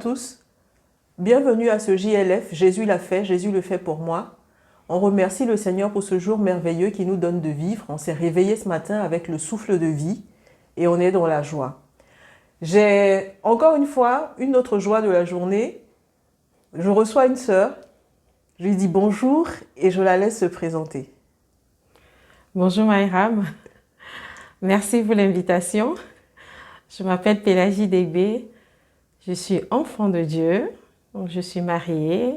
tous. Bienvenue à ce JLF, Jésus l'a fait, Jésus le fait pour moi. On remercie le Seigneur pour ce jour merveilleux qui nous donne de vivre. On s'est réveillé ce matin avec le souffle de vie et on est dans la joie. J'ai encore une fois une autre joie de la journée. Je reçois une sœur, je lui dis bonjour et je la laisse se présenter. Bonjour Maïram, merci pour l'invitation. Je m'appelle Pélagie Débé, je suis enfant de Dieu, donc je suis mariée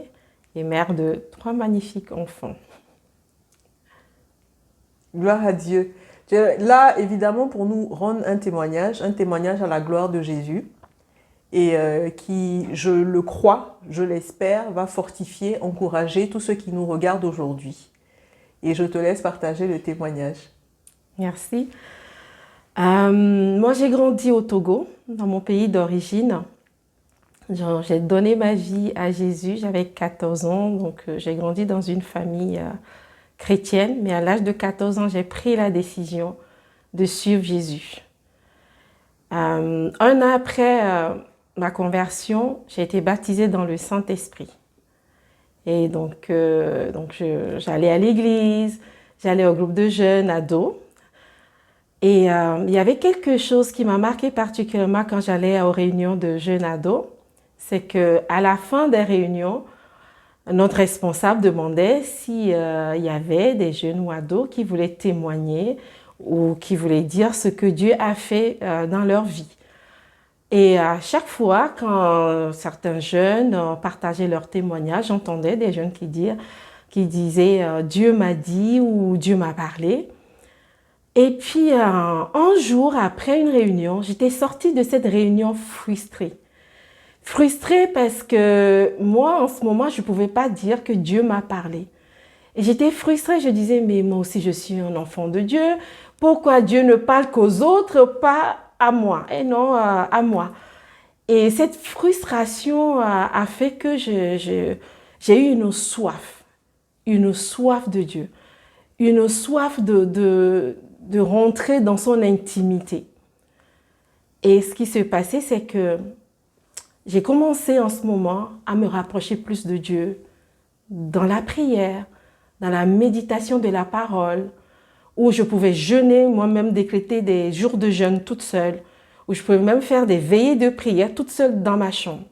et mère de 3 magnifiques enfants. Gloire à Dieu. Là, évidemment, pour nous rendre un témoignage à la gloire de Jésus et qui, je le crois, je l'espère, va fortifier, encourager tous ceux qui nous regardent aujourd'hui. Et je te laisse partager le témoignage. Merci. Moi, j'ai grandi au Togo, dans mon pays d'origine. J'ai donné ma vie à Jésus, j'avais 14 ans, donc j'ai grandi dans une famille chrétienne, mais à l'âge de 14 ans, j'ai pris la décision de suivre Jésus. Un an après ma conversion, j'ai été baptisée dans le Saint-Esprit. Et donc j'allais à l'église, j'allais au groupe de jeunes, ados. Et il y avait quelque chose qui m'a marqué particulièrement quand j'allais aux réunions de jeunes ados, c'est qu'à la fin des réunions, notre responsable demandait s'il y avait des jeunes ou ados qui voulaient témoigner ou qui voulaient dire ce que Dieu a fait dans leur vie. Et à chaque fois, quand certains jeunes partageaient leur témoignage, j'entendais des jeunes qui disaient « Dieu m'a dit » ou « Dieu m'a parlé ». Et puis, un jour, après une réunion, j'étais sortie de cette réunion frustrée. Frustrée parce que moi, en ce moment, je ne pouvais pas dire que Dieu m'a parlé. Et j'étais frustrée, je disais, mais moi aussi, je suis un enfant de Dieu. Pourquoi Dieu ne parle qu'aux autres, pas à moi, et non à moi. Et cette frustration a fait que j'ai eu une soif de Dieu, une soif de rentrer dans son intimité. Et ce qui s'est passé, c'est que j'ai commencé en ce moment à me rapprocher plus de Dieu dans la prière, dans la méditation de la parole, où je pouvais jeûner, moi-même décréter des jours de jeûne toute seule, où je pouvais même faire des veillées de prière toute seule dans ma chambre.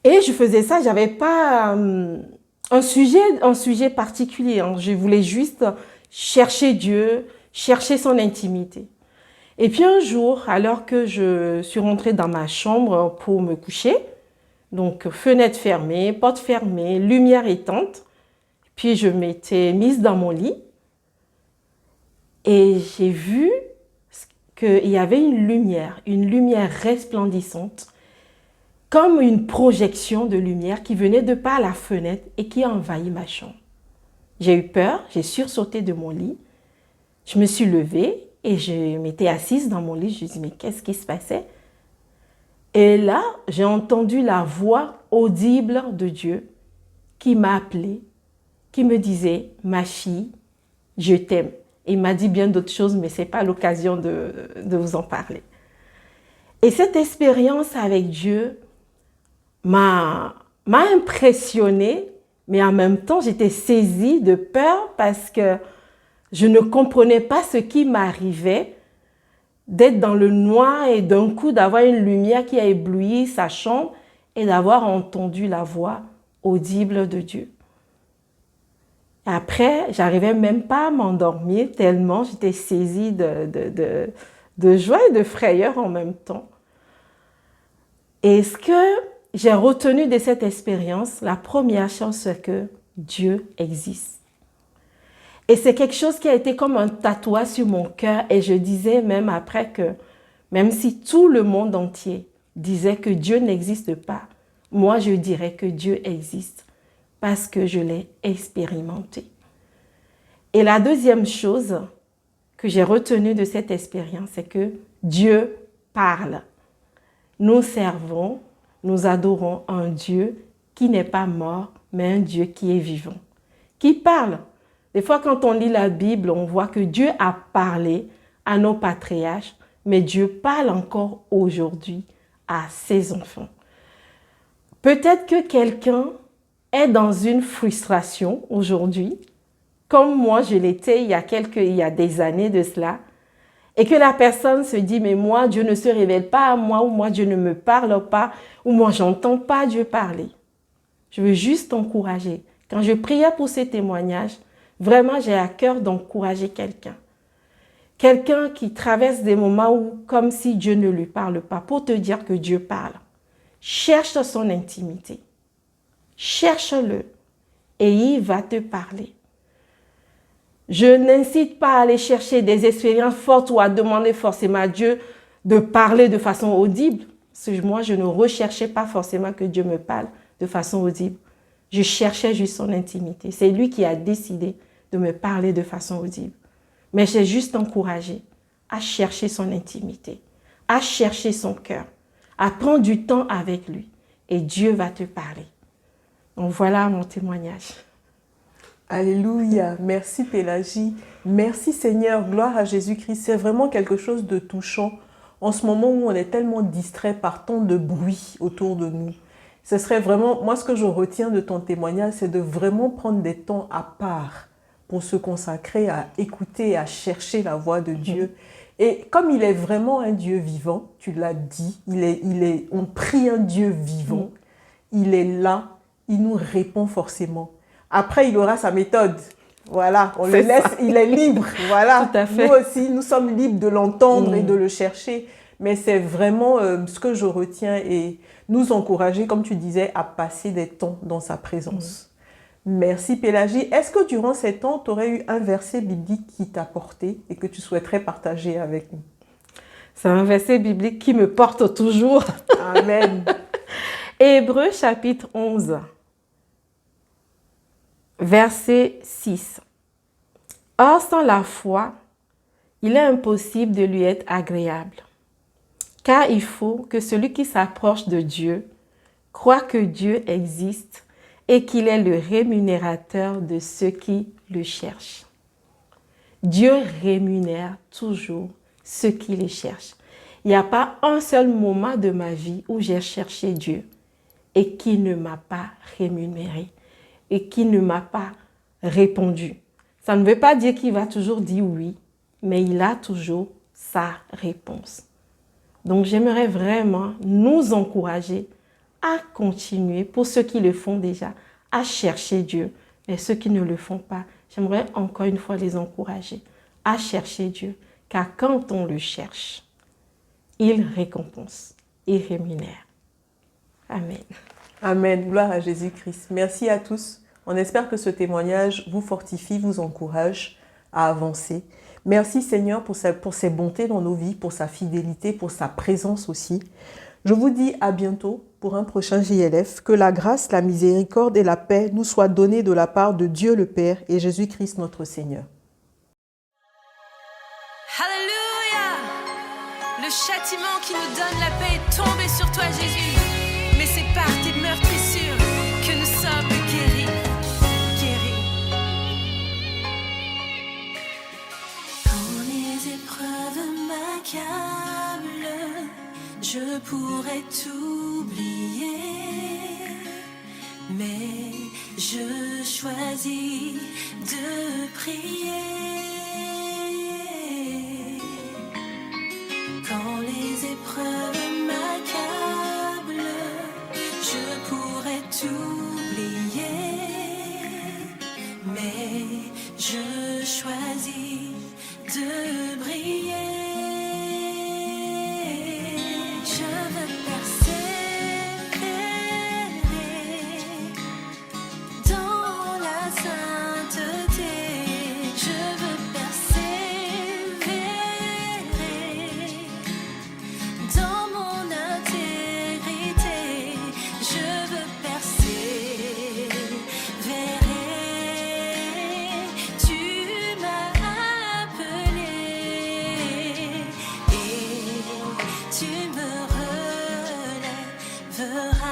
Et je faisais ça, je n'avais pas un sujet particulier, hein. Je voulais juste chercher Dieu, chercher son intimité. Et puis un jour, alors que je suis rentrée dans ma chambre pour me coucher, donc fenêtre fermée, porte fermée, lumière éteinte, puis je m'étais mise dans mon lit, et j'ai vu qu'il y avait une lumière resplendissante, comme une projection de lumière qui venait de par la fenêtre et qui a envahi ma chambre. J'ai eu peur, j'ai sursauté de mon lit, je me suis levée et je m'étais assise dans mon lit, je me suis dit, mais qu'est-ce qui se passait? Et là, j'ai entendu la voix audible de Dieu qui m'a appelée, qui me disait, ma fille, je t'aime. Il m'a dit bien d'autres choses, mais ce n'est pas l'occasion de vous en parler. Et cette expérience avec Dieu m'a impressionnée, mais en même temps, j'étais saisie de peur parce que je ne comprenais pas ce qui m'arrivait d'être dans le noir et d'un coup d'avoir une lumière qui a ébloui sa chambre et d'avoir entendu la voix audible de Dieu. Après, j'arrivais même pas à m'endormir tellement j'étais saisie de joie et de frayeur en même temps. Et ce que j'ai retenu de cette expérience, la première chose, c'est que Dieu existe. Et c'est quelque chose qui a été comme un tatouage sur mon cœur. Et je disais même après que, même si tout le monde entier disait que Dieu n'existe pas, moi je dirais que Dieu existe parce que je l'ai expérimenté. Et la deuxième chose que j'ai retenue de cette expérience, c'est que Dieu parle. Nous servons, nous adorons un Dieu qui n'est pas mort, mais un Dieu qui est vivant, qui parle. Des fois, quand on lit la Bible, on voit que Dieu a parlé à nos patriarches, mais Dieu parle encore aujourd'hui à ses enfants. Peut-être que quelqu'un est dans une frustration aujourd'hui, comme moi je l'étais il y a des années de cela, et que la personne se dit, mais moi, Dieu ne se révèle pas à moi, ou moi, Dieu ne me parle pas, ou moi, j'entends pas Dieu parler. Je veux juste t'encourager. Quand je priais pour ces témoignages, vraiment, j'ai à cœur d'encourager quelqu'un. Quelqu'un qui traverse des moments où, comme si Dieu ne lui parle pas, pour te dire que Dieu parle. Cherche son intimité. Cherche-le et il va te parler. Je n'incite pas à aller chercher des expériences fortes ou à demander forcément à Dieu de parler de façon audible. Parce que moi, je ne recherchais pas forcément que Dieu me parle de façon audible. Je cherchais juste son intimité. C'est lui qui a décidé de me parler de façon audible. Mais j'ai juste encouragé à chercher son intimité, à chercher son cœur, à prendre du temps avec lui. Et Dieu va te parler. Donc voilà mon témoignage. Alléluia, merci Pélagie, merci Seigneur, gloire à Jésus-Christ. C'est vraiment quelque chose de touchant en ce moment où on est tellement distrait par tant de bruit autour de nous. Ce serait vraiment, moi ce que je retiens de ton témoignage, c'est de vraiment prendre des temps à part pour se consacrer à écouter, à chercher la voix de Dieu. Et comme il est vraiment un Dieu vivant, tu l'as dit, on prie un Dieu vivant, il est là, il nous répond forcément. Après, il aura sa méthode. Voilà, on le laisse, il est libre. Voilà. Tout à fait. Nous aussi, nous sommes libres de l'entendre et de le chercher. Mais c'est vraiment ce que je retiens et nous encourager, comme tu disais, à passer des temps dans sa présence. Merci Pélagie. Est-ce que durant ces temps, tu aurais eu un verset biblique qui t'a porté et que tu souhaiterais partager avec nous? C'est un verset biblique qui me porte toujours. Amen. Hébreux chapitre 11. Verset 6. Or, sans la foi, il est impossible de lui être agréable. Car il faut que celui qui s'approche de Dieu croit que Dieu existe et qu'il est le rémunérateur de ceux qui le cherchent. Dieu rémunère toujours ceux qui le cherchent. Il n'y a pas un seul moment de ma vie où j'ai cherché Dieu et qui ne m'a pas rémunéré et qui ne m'a pas répondu. Ça ne veut pas dire qu'il va toujours dire oui, mais il a toujours sa réponse. Donc j'aimerais vraiment nous encourager à continuer, pour ceux qui le font déjà, à chercher Dieu. Et ceux qui ne le font pas, j'aimerais encore une fois les encourager à chercher Dieu. Car quand on le cherche, il récompense, il rémunère. Amen. Amen. Gloire à Jésus-Christ. Merci à tous. On espère que ce témoignage vous fortifie, vous encourage à avancer. Merci Seigneur pour ses bontés dans nos vies, pour sa fidélité, pour sa présence aussi. Je vous dis à bientôt pour un prochain JLF. Que la grâce, la miséricorde et la paix nous soient données de la part de Dieu le Père et Jésus-Christ notre Seigneur. Alléluia! Le châtiment qui nous donne la paix est tombé sur toi, Jésus. Mais c'est par tes meurtrissures que nous sommes guéris. Quand les épreuves m'accablent, je pourrais t'oublier, mais je choisis de prier. Quand les épreuves m'accablent, je pourrais t'oublier, mais je choisis de briller. Je veux persévérer dans la sainteté. Je veux persévérer dans mon intégrité. Je veux persévérer. Tu m'as appelé et tu me relèveras.